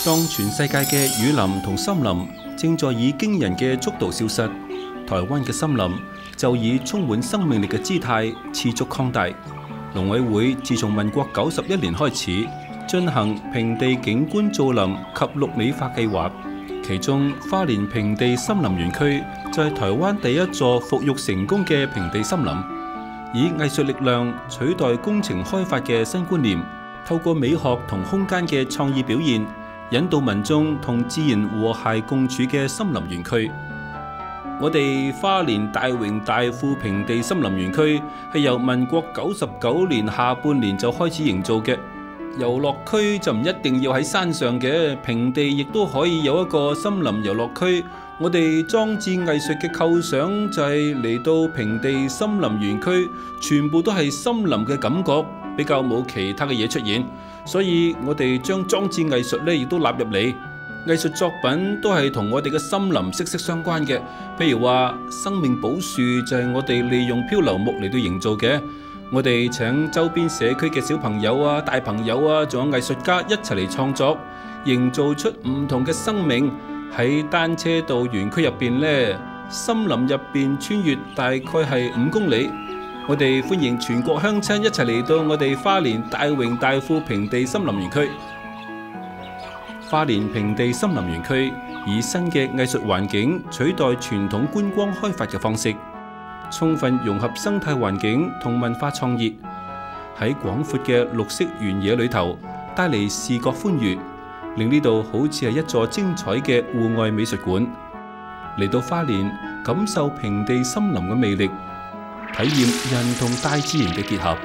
當全世界嘅雨林同森林正在以驚人嘅速度消失，台灣嘅森林就以充滿生命力嘅姿態持續擴大。農委會自從民國91年開始進行平地景觀造林及綠美化計劃，其中花蓮平地森林園區就係台灣第一座復育成功嘅平地森林，以藝術力量取代工程開發嘅新觀念，透過美學同空間嘅創意表現，引導民眾同自然和諧共處嘅森林園區。我哋花蓮大榮大富平地森林園區係由民國99年下半年就開始營造嘅。遊樂區就唔一定要喺山上嘅，平地亦都可以有一個森林遊樂區。我哋裝置藝術嘅構想就係嚟到平地森林園區，全部都係森林嘅感覺，比較冇其他嘅嘢出現。所以我哋將裝置藝術咧亦都納入嚟，藝術作品都係同我哋嘅森林息息相關嘅。譬如話生命寶樹就係我哋利用漂流木嚟到營造嘅。我哋請周邊社區嘅小朋友啊、大朋友啊，仲有藝術家一齊嚟創作，營造出唔同嘅生命。喺單車道園區入邊呢，森林入邊穿越大概係5公里。我哋歡迎全國鄉親一齊嚟到我哋花蓮大榮大富平地森林園區。花蓮平地森林園區以新嘅藝術環境取代傳統觀光開發嘅方式，充分融合生態環境同文化創意，喺廣闊嘅綠色原野裏頭帶嚟視覺歡愉，令呢度好似係一座精彩嘅戶外美術館。嚟到花蓮感受平地森林嘅魅力，體驗人同大自然嘅結合。